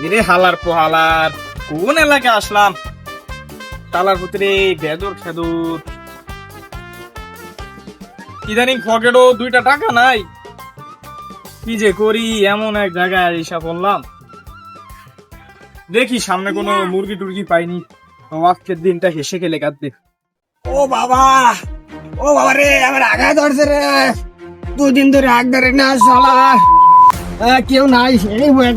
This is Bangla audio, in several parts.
এরে হালার পোহালার কোন এলাকায় আসলাম? তালার ভিতরে বেদর খেদুর, ইদানিং পকেটও 2টা টাকা নাই। কি যে করি, এমন এক জায়গায় এসে পড়লাম। দেখি সামনে কোনো মুরগি টুরগি পাইনি, আজকের দিনটা হেসে গেলে কাঁদবে। ও বাবা রে, আমার আগা ধরছে রে, 2 দিন ধরে আগ ধরে না শালা। কেউ নাই, এই বয়ে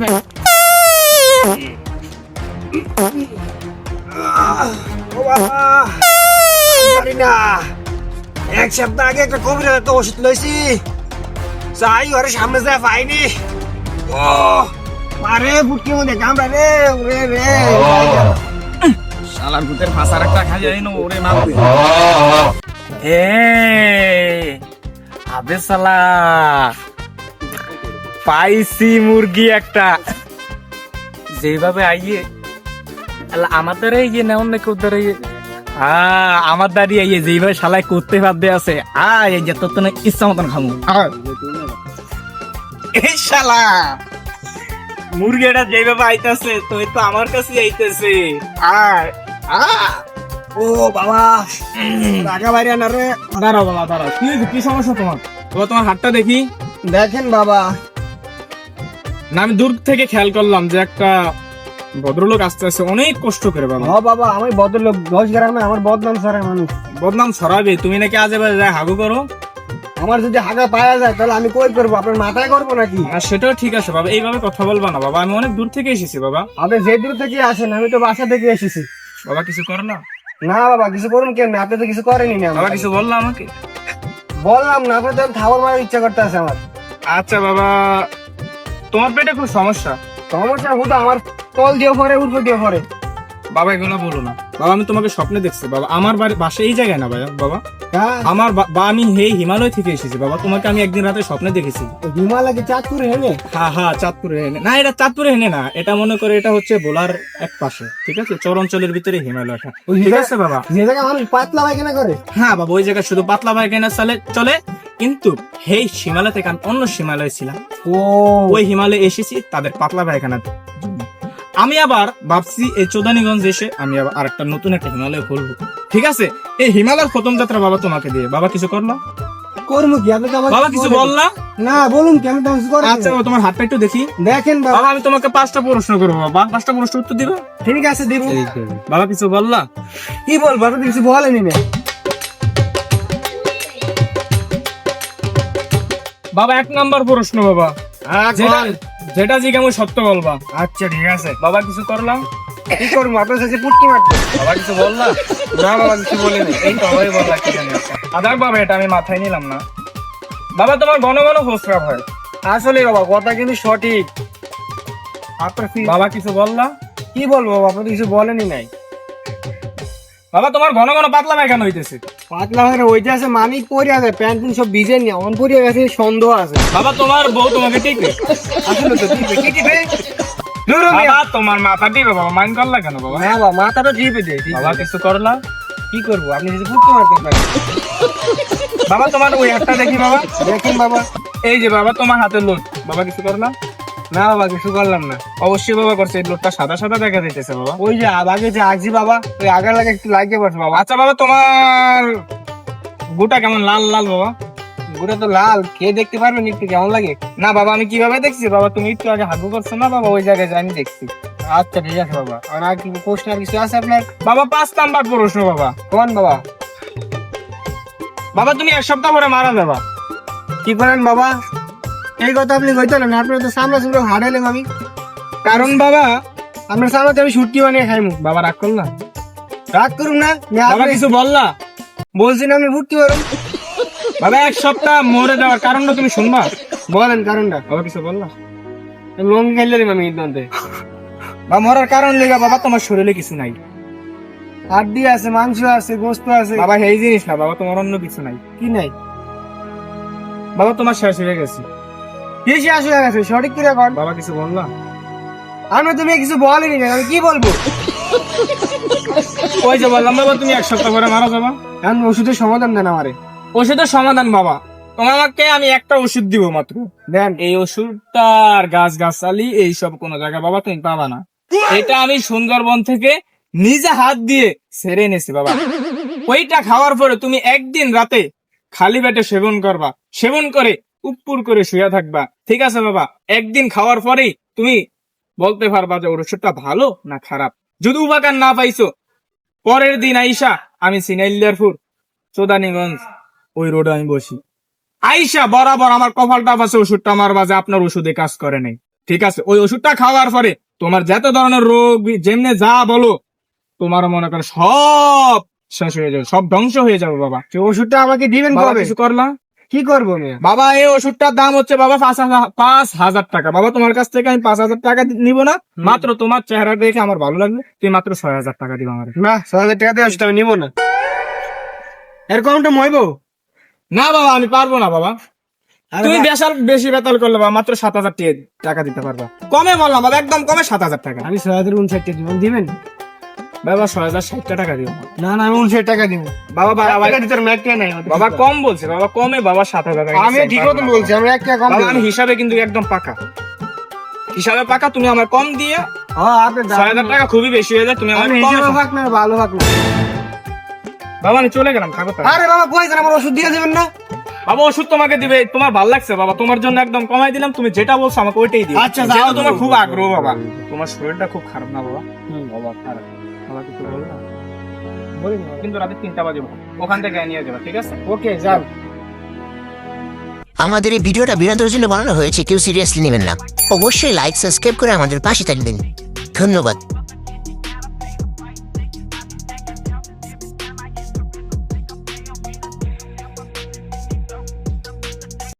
ও বাবা জানি না, 1 সপ্তাহ আগে একটা কবিরাজ তো ওষুধ লইছি, যাই ওরে সামনে যা পাইনি। ও আরে ফুটকি মধ্যে কামড়া রে, ওরে রে শালার ভূতের ফাঁসার একটা খাই যাই না, ওরে মারবে। আবে শালা, পাইছি মুরগি একটা। যেভাবে আইয়ে আমাদের ইয়ে নেওয়ার নাকি ওদের আমার দাঁড়ি আইয়ে যেভাবে শালাই করতে ভাবতে আছে, এই যে তোর তো ইচ্ছা মতন খামু। এই শালা মুরগিটা যেভাবে আইতাছে তো তো আমার কাছে আইতেছে। ও বাবা আগা বাইরে না রে। দাঁড়াও বাবা, দাঁড়াও। কি সমস্যা তোমার? তোমার হাতটা দেখি। দেখেন বাবা, না আমি দূর থেকে খেয়াল করলাম যে একটা ভদ্রলোক আসতে আসতে অনেক কষ্ট করে। বাবা বাবা আমি ভদ্রলোক, 10 গ্রামে আমার বদনাম ছড়ায় মানুষ। বদনাম ছড়াবে? তুমি নাকি আজে বাজে যায় হাগু করো। আমার যদি হাগা পাওয়া যায় তাহলে আমি কই করবো? আপনার মাথায় করবো নাকি? আর সেটাও ঠিক আছে বাবা, এইভাবে কথা বলবা না বাবা। আমি অনেক দূর থেকে এসেছি বাবা। আপনি যে দূর থেকে আসেন, আমি তো বাসা থেকে এসেছি। বাবা কিছু করো না। না বাবা কিছু করুন কেন? আপনি তো কিছু করেনি না। বাবা কিছু বললো আমাকে? বললাম না, আপনি তো খাবার মারার ইচ্ছা করতে আছে আমার। আচ্ছা বাবা, তোমার পেটে খুব সমস্যা। সমস্যা হুদা আমার তল দিয়ে পরে, উঠে দিয়ে পরে। বাবা এগুলো বলো না বাবা, আমি তোমাকে স্বপ্নে দেখছি বাবা। আমার বাসা এই জায়গায় না ভাইয়া বাবা। আমার আমি হিমালয় থেকে এসেছি বাবা। তোমাকে আমি একদিন রাতে স্বপ্নে দেখেছি। হিমালয় কি চাঁদপুরে হেনে? হ্যাঁ চাঁদপুরে হেনে না, এটা চাঁদপুরে হেনে না, এটা মনে করে এটা হচ্ছে ভোলার এক পাশে, ঠিক আছে? চর অঞ্চলের ভিতরে হিমালয়টা, ঠিক আছে বাবা? যে জায়গায় মানুষ পাতলা পায়খানা করে। হ্যাঁ বাবা, ওই জায়গায় শুধু পাতলা পায়খানা চলে। কিন্তু এই হিমালয় থেকে আমি অন্য হিমালয় ছিলাম। ওই হিমালয়ে এসেছি তাদের পাতলা পায়খানার জন্য। আমি আবার ভাবছি এই চৌদানিগঞ্জ এসে আমি আবার আরেকটা নতুন একটা হিমালয় খুলবো, ঠিক আছে? এই হিমালয়ের প্রথম যাত্রা বাবা তোমাকে দিয়ে। বাবা কিছু করলাম? করবো কি? আপনি তো বাবা কিছু বললাম না, বলুন কি? আমি তো কিছু করি। আচ্ছা বাবা, তোমার হাতটা একটু দেখি। দেখেন বাবা, বাবা আমি তোমাকে 5টা প্রশ্ন করবো বাবা, 5টা প্রশ্ন উত্তর দিবে? ঠিক আছে দিব। বাবা কিছু বললাম? কি বলবো? আপনি কিছু বলেনি না। বাবা 1 নাম্বার প্রশ্ন বাবা, যেটা জিজ্ঞাসা আমি সত্য বলবা। আচ্ছা ঠিক আছে। বাবা কিছু করলাম? কি করবো? আপনার সাথে পুটকি মারতে। বাবা কিছু বললাম? না বাবা কিছু বলেনি। এই তো বাবাই বললা কি জানি। আদার বাবা এটা আমি মাথায় নিলাম না। বাবা তোমার ঘন ঘন প্রস্রাব হয়। আসলে বাবা কথা কিন্তু সঠিক। আপনার বাবা কিছু বললা? কি বলবো বাবা? আপনি কিছু বলেনি নাই। বাবা তোমার ঘন ঘন পাতলা পায়খানা হইতেছে। পাতলা হয়ে ওইটা আছে, মানিক পরে আছে, প্যান্ট সব ভিজে নিয়ে অন পরে গেছে, সন্দেহ আছে। বাবা তোমার বউ তোমাকে টিপে? আসলে তো টিপে কি টিপে? বাবা তোমার মাথা টিপে বাবা, মাইন্ড করলা কেন বাবা? না বাবা মাথাটা টিপে দে। বাবা কিছু করলা? কি করবো? আপনি কিছু পুটকি মারতে পারেন। বাবা তোমার ওই হাতটা দেখি বাবা। দেখেন বাবা, এই যে বাবা তোমার হাতের লোট। বাবা কিছু করলা? না বাবা কিছু করলাম না। অবশ্যই বাবা করছে, এই লোটটা সাদা সাদা দেখা যাইতেছে বাবা। ওই যে আগে যে আগছি বাবা, ওই আগার লাগে একটু লাগিয়ে পড়ছে বাবা। আচ্ছা বাবা তোমার গোটা কেমন লাল লাল বাবা? গোটা তো লাল, খেয়ে দেখতে পারবেন একটু কেমন লাগে? না বাবা আমি কিভাবে দেখছি বাবা? তুমি একটু আগে হাগু করছো না বাবা, ওই জায়গায় আমি দেখছি। আচ্ছা ঠিক আছে বাবা। আর কি প্রশ্ন আর কিছু আছে আপনার? বাবা 5 নাম্বার প্রশ্ন বাবা। কোন বাবা? বাবা তুমি 1 সপ্তাহ পরে মারা যাবা। কি করেন বাবা? এই কথা আপনি কইতেন না, আপনার তো সামনে সামনে হারাইলাম আমি। কারণ বাবা আপনার সামনে আমি ছুটকি বানিয়ে খাইমু। বাবা রাগ করলা? রাগ করুন না, বাবা কিছু বললা? বলছি না আমি ফুটকি পারুম। বাবা 1 সপ্তাহ মরে যাওয়ার কারণটা তুমি শুনবা? বলেন কারণটা। বাবা কিছু বললা? লং খাইলে দিম আমি ইদান্তে। বা মরার কারণ লেগা বাবা তোমার শরীরে কিছু নাই। হাড্ডি আছে, মাংস আছে, গোস্ত আছে। বাবা এই জিনিস না বাবা, তোমার অন্য কিছু নাই। কি নাই? বাবা তোমার শেষ হয়ে গেছে। কি শেষ হয়ে গেছে? সঠিক কি রেকর্ড? বাবা কিছু বললা? আমি তুমি কিছু বলেনি না, আমি কি বলবো? ওই যে বললাম বাবা তুমি 1 সপ্তাহ পরে মারা যাবা। এখন ওষুধের সমাধান দেন আমারে। ওষুধের সমাধান বাবা তোমাকে আমি একটা ওষুধ দিব মাত্র। দেন। এই ওষুধটা আর গাছগাছালি এইসব কোনো জায়গায় বাবা তুমি পাবা না। এটা আমি সুন্দরবন থেকে নিজে হাত দিয়ে ছেড়ে এনেছি বাবা। ওইটা খাওয়ার পরে তুমি একদিন রাতে খালি পেটে সেবন করবা, সেবন করে উপর করে শুয়ে থাকবা, ঠিক আছে বাবা? একদিন খাওয়ার পরেই তুমি বলতে পারবা যে ওর ওষুধটা ভালো না খারাপ। যদি উপকার না পাইছো, পরের দিন আইসা আমি সিনাইলিয়ারপুর চোদানীগঞ্জ ওই রোডে আমি বসি। আইসা বরাবর আমার কপালটা পাশে ওষুধটা আমার বাজে আপনার ওষুধে কাজ করে নাই, ঠিক আছে? ওই ওষুধটা খাওয়ার পরে তোমার যত ধরনের রোগ যেমনে যা বলো তোমার মনে করে সব শেষ হয়ে যাবে, সব ধ্বংস হয়ে যাবে বাবা। সেই ওষুধটা আমাকে দিবেন বাবা কবে? কিছু করলা? কি করবো আমি? বাবা এই ওষুধটার দাম হচ্ছে বাবা 5,000 টাকা। বাবা তোমার কাছ থেকে আমি 5,000 টাকা নিব না, মাত্র তোমার চেহারা দেখে আমার ভালো লাগবে, তুমি মাত্র 6,000 টাকা দিবা আমার। না, 6,000 টাকা দিয়ে ওষুধ আমি নিবো না। এরকমটা মইবো? না বাবা আমি পারবো না বাবা। আরে তুমি বা- বেশি বেতাল করলে বাবা, মাত্র 7,000 টাকা দিতে পারবা। কমে বললাম বাবা, একদম কমে 7,000 টাকা। আমি 6,059 টাকা দিবেন? বাবা 6,060 টাকা দিও। না না, আমি 59 টাকা দিব। বাবা বাবা নাই বাবা কম বলছে বাবা, কমে বাবা 7,000 টাকা। আমি ঠিক মতন বলছি, আমরা 1 টাকা কম বাবা দেব। আমি হিসাবে কিন্তু একদম পাকা, হিসাবে পাকা। তুমি আমার কম দিয়ে হ্যাঁ, আপনি দাম- 6,000 টাকা খুবই বেশি হয়ে যায়, তুমি আমার আমি কমে হিসেবে ভাগ না, ভালো ভাগ না। বাবা আমি চলে গেলাম, থাকো তাহলে। আরে বাবা, কই আমার ওষুধ দিয়ে দেবেন না? বাবা ওষুধ তোমাকে দিবে, তোমার ভালো লাগছে বাবা, তোমার জন্য একদম কমাই দিলাম। তুমি যেটা বলছো আমাকে ওইটাই দিও। আচ্ছা, যেহেতু যাও। তোমার খুব আগ্রহ বাবা। তোমার শরীরটা খুব খারাপ না বাবা? বাবা খারাপ, বাবা কিছু বলবে না? কিন্তু রাতে 3টা বাজে ওখান থেকে নিয়ে যাবে, ঠিক আছে? ওকে, যাও। আমাদের এই ভিডিওটা বিনোদনের জন্য বানানো হয়েছে, কেউ সিরিয়াসলি নেবেন না। অবশ্যই লাইক সাবস্ক্রাইব করে আমাদের পাশে থাকবেন। ধন্যবাদ।